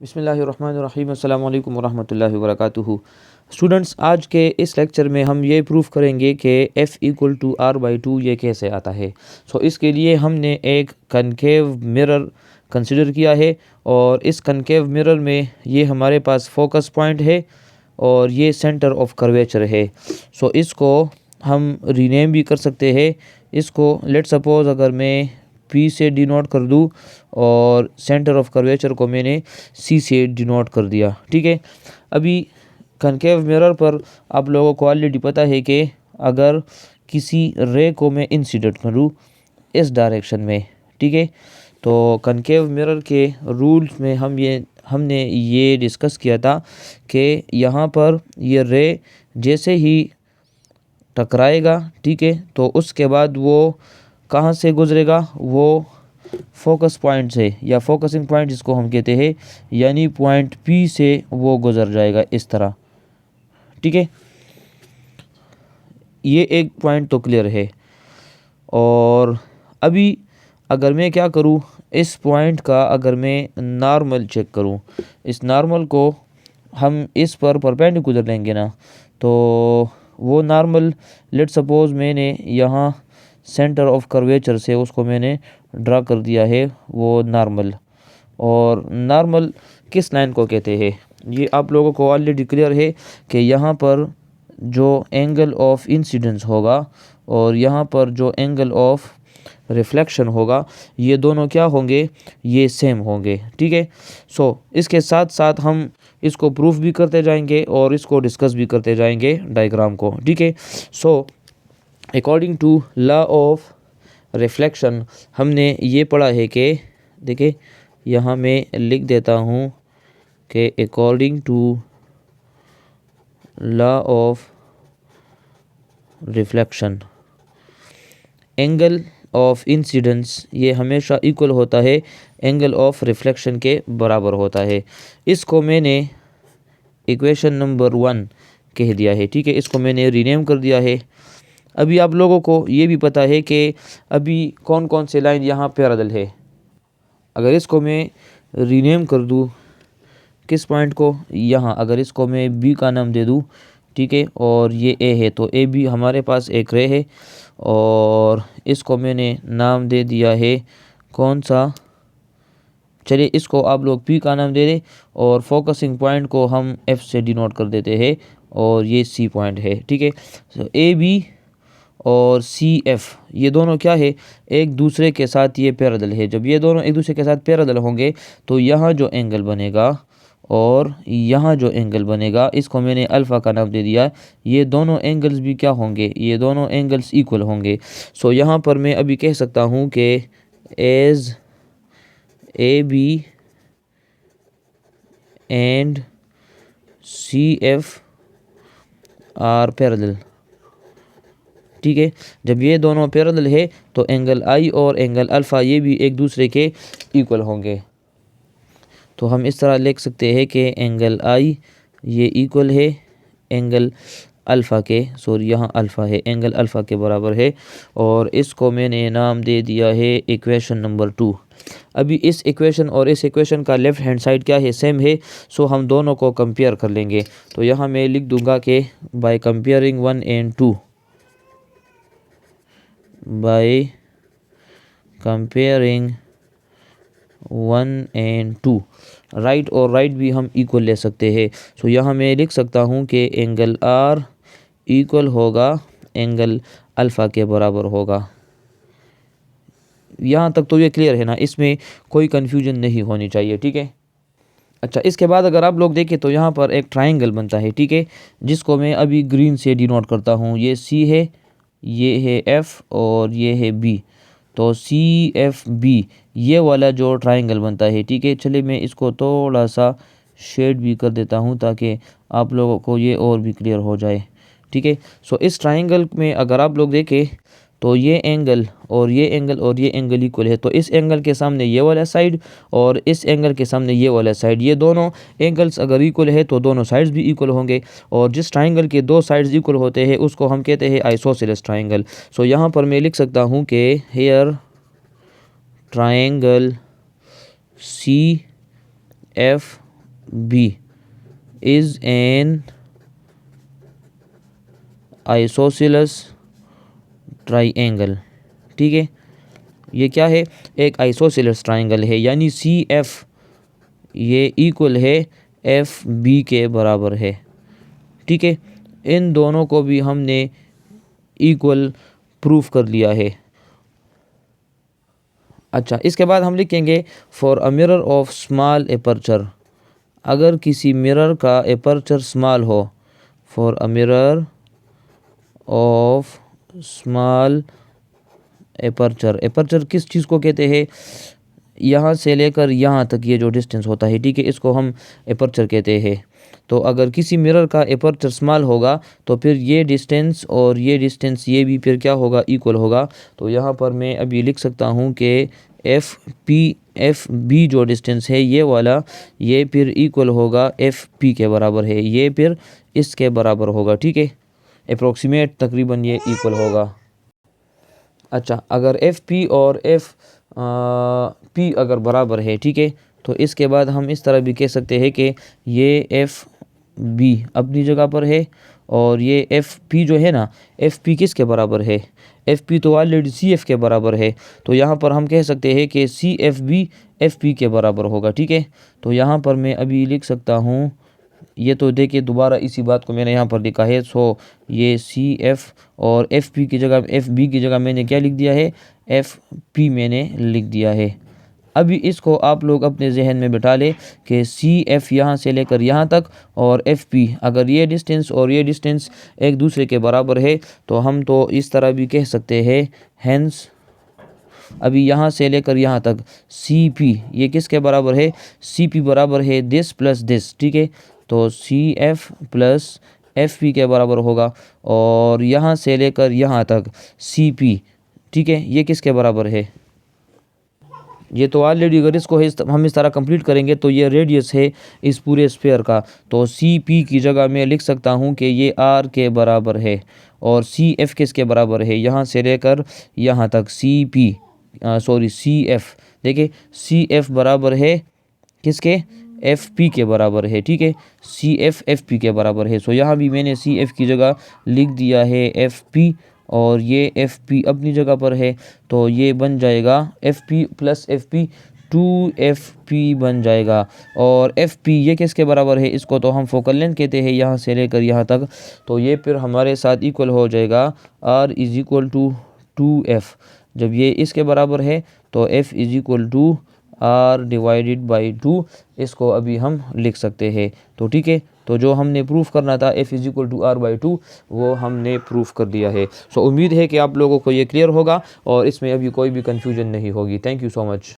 बिस्मिल्लाहिर्रहमानिर्रहीम अस्सलामु अलैकुम वरहमतुल्लाहि वबरकातुहू। स्टूडेंट्स, आज के इस लेक्चर में हम ये प्रूफ करेंगे कि f इक्वल टू r/2 ये कैसे आता है। इसके लिए हमने एक कनकेव मिरर कंसिडर किया है और इस कनकेव मिरर में ये हमारे पास फोकस पॉइंट है और ये सेंटर ऑफ कर्वेचर है। इसको हम रीनेम भी कर सकते हैं। इसको लेट सपोज अगर मैं P से डिनोट कर दूँ और सेंटर ऑफ कर्वेचर को मैंने C से डिनोट कर दिया। ठीक है, अभी कनकेव मिरर पर आप लोगों को ऑलरेडी पता है कि अगर किसी रे को मैं इंसिडेंट करूँ इस डायरेक्शन में, ठीक है, तो कनकेव मिरर के रूल्स में हमने ये डिस्कस किया था कि यहाँ पर ये रे जैसे ही टकराएगा, ठीक है, तो उसके बाद वो कहाँ से गुजरेगा, वो फोकस पॉइंट से या फोकसिंग पॉइंट जिसको हम कहते हैं, यानी पॉइंट P से वो गुजर जाएगा इस तरह। ठीक है, ये एक पॉइंट तो क्लियर है। और अभी अगर मैं क्या करूँ, इस पॉइंट का अगर मैं नॉर्मल चेक करूँ, इस नॉर्मल को हम इस पर परपेंडिकुलर लेंगे ना, तो वो नॉर्मल लेट सपोज मैंने यहाँ सेंटर ऑफ कर्वेचर से उसको मैंने ड्रा कर दिया है वो नॉर्मल। और नॉर्मल किस लाइन को कहते हैं ये आप लोगों को ऑलरेडी क्लियर है कि यहाँ पर जो एंगल ऑफ इंसिडेंस होगा और यहाँ पर जो एंगल ऑफ रिफ्लेक्शन होगा, ये दोनों क्या होंगे, ये सेम होंगे। ठीक है, इसके साथ साथ हम इसको प्रूफ भी करते जाएंगे और इसको डिस्कस भी करते जाएंगे डायग्राम को। ठीक है, according to law of reflection हमने ये पढ़ा है कि देखिए यहाँ मैं लिख देता हूँ कि according to law of reflection angle of incidence ये हमेशा इक्वल होता है एंगल ऑफ रिफ्लेक्शन के बराबर होता है। इसको मैंने इक्वेशन नंबर 1 कह दिया है। ठीक है, इसको मैंने रीनेम कर दिया है। अभी आप लोगों को ये भी पता है कि अभी कौन कौन से लाइन यहाँ पैरेलल है। अगर इसको मैं रीनेम कर दूँ किस पॉइंट को, यहाँ अगर इसको मैं B का नाम दे दूँ, ठीक है, और ये A है, तो A भी हमारे पास एक रे है और इसको मैंने नाम दे दिया है कौन सा, चलिए इसको आप लोग P का नाम दे दें और फोकसिंग पॉइंट को हम F से डिनोट कर देते हैं और ये C पॉइंट है। ठीक है, AB और CF ये दोनों क्या है, एक दूसरे के साथ ये पैरेलल है। जब ये दोनों एक दूसरे के साथ पैरेलल होंगे तो यहाँ जो एंगल बनेगा और यहाँ जो एंगल बनेगा, इसको मैंने अल्फ़ा का नाम दे दिया। ये दोनों एंगल्स भी क्या होंगे, ये दोनों एंगल्स इक्वल होंगे। यहाँ पर मैं अभी कह सकता हूँ कि as AB and CF are parallel. ठीक है, जब ये दोनों पैरेलल है तो एंगल I और एंगल अल्फ़ा ये भी एक दूसरे के इक्वल होंगे। तो हम इस तरह लिख सकते हैं कि एंगल I ये इक्वल है एंगल अल्फ़ा के, यहाँ अल्फ़ा है, एंगल अल्फ़ा के बराबर है और इसको मैंने नाम दे दिया है इक्वेशन नंबर 2। अभी इस इक्वेशन और इस इक्वेशन का लेफ़्ट हैंड साइड क्या है, सेम है। हम दोनों को कंपेयर कर लेंगे। तो यहाँ मैं लिख दूंगा कि by comparing 1 and 2, by comparing 1 and 2, right और राइट भी हम इक्वल ले सकते हैं। यहाँ मैं लिख सकता हूँ कि एंगल R इक्वल होगा एंगल अल्फ़ा के बराबर होगा। यहाँ तक तो ये क्लियर है ना, इसमें कोई कन्फ्यूजन नहीं होनी चाहिए। ठीक है, अच्छा, इसके बाद अगर आप लोग देखें तो यहाँ पर एक ट्राइंगल बनता है। ठीक है, जिसको मैं अभी ग्रीन से डिनोट करता हूँ। ये C है, ये है F और ये है B। तो CFB ये वाला जो ट्राइंगल बनता है। ठीक है, चलिए मैं इसको थोड़ा सा शेड भी कर देता हूँ ताकि आप लोगों को ये और भी क्लियर हो जाए। ठीक है, इस ट्राइंगल में अगर आप लोग देखें तो ये एंगल और ये एंगल और ये एंगल इक्वल है। तो इस एंगल के सामने ये वाला साइड और इस एंगल के सामने ये वाला साइड, ये दोनों एंगल्स अगर इक्वल है तो दोनों साइड्स भी इक्वल होंगे। और जिस ट्राइंगल के दो साइड्स इक्वल होते हैं उसको हम कहते हैं आइसोसेलेस ट्राइंगल। यहाँ पर मैं लिख सकता हूँ कि here triangle CF B is an isosceles triangle. ठीक है, ये क्या है, एक आइसोसेलेस ट्राइंगल है, यानी सी एफ ये इक्वल है एफ बी के बराबर है। ठीक है, इन दोनों को भी हमने इक्वल प्रूफ कर लिया है। अच्छा, इसके बाद हम लिखेंगे for a mirror of small aperture. अगर किसी मिरर का एपर्चर स्मॉल हो, for a mirror of small aperture. Aperture किस चीज़ को कहते हैं, यहाँ से लेकर यहाँ तक ये जो डिस्टेंस होता है, ठीक है, इसको हम एपर्चर कहते हैं। तो अगर किसी मिरर का एपर्चर स्मॉल होगा तो फिर ये डिस्टेंस और ये डिस्टेंस ये भी फिर क्या होगा, इक्वल होगा। तो यहाँ पर मैं अभी लिख सकता हूँ कि एफ बी जो डिस्टेंस है ये वाला, ये फिर इक्वल होगा एफ पी के बराबर है, ये फिर इसके बराबर होगा। ठीक है, अप्रोक्सीमेट तकरीबन ये इक्वल होगा। अच्छा, अगर एफ पी और एफ पी अगर बराबर है, ठीक है, तो इसके बाद हम इस तरह भी कह सकते हैं कि ये एफ बी अपनी जगह पर है और ये एफ पी जो है ना, एफ पी किसके बराबर है, एफ पी तो ऑलरेडी सी एफ के बराबर है। तो यहाँ पर हम कह सकते हैं कि C F B F P के बराबर होगा। ठीक है, तो यहाँ पर मैं अभी लिख सकता हूँ, ये तो देखिए दोबारा इसी बात को मैंने यहाँ पर लिखा है। सो ये सी एफ और एफ पी की जगह, एफ बी की जगह मैंने क्या लिख दिया है, एफ पी मैंने लिख दिया है। अभी इसको आप लोग अपने जहन में बिठा लें कि सी एफ यहाँ से लेकर यहाँ तक और एफ पी, अगर ये डिस्टेंस और ये डिस्टेंस एक दूसरे के बराबर है तो हम तो इस तरह भी कह सकते हैं, हेंस अभी यहाँ से लेकर यहाँ तक सी पी ये किसके बराबर है, सी पी बराबर है दिस प्लस दिस। ठीक है, तो C F plus F P के बराबर होगा और यहाँ से लेकर यहाँ तक सी पी, ठीक है, ये किसके बराबर है, ये तो ऑलरेडी अगर इसको हम इस तरह कंप्लीट करेंगे तो ये रेडियस है इस पूरे स्फीयर का। तो सी पी की जगह मैं लिख सकता हूँ कि ये आर के बराबर है और सी एफ किसके बराबर है, यहाँ से लेकर यहाँ तक सी पी सी एफ, देखिए सी एफ बराबर है किसके, एफ पी के बराबर है। ठीक है, सी एफ पी के बराबर है। सो यहाँ भी मैंने सी एफ की जगह लिख दिया है एफ पी और ये एफ पी अपनी जगह पर है, तो ये बन जाएगा F P plus F P 2FP बन जाएगा। और FP ये किसके बराबर है, इसको तो हम फोकल लेंथ कहते हैं यहाँ से लेकर यहाँ तक, तो ये फिर हमारे साथ इक्वल हो जाएगा R is equal to 2F। जब ये इसके बराबर है तो F is equal to R divided by 2, इसको अभी हम लिख सकते हैं। तो ठीक है, तो जो हमने प्रूफ करना था F is equal to R/2 वो हमने प्रूफ कर दिया है। सो उम्मीद है कि आप लोगों को ये क्लियर होगा और इसमें अभी कोई भी कन्फ्यूजन नहीं होगी। Thank you so much.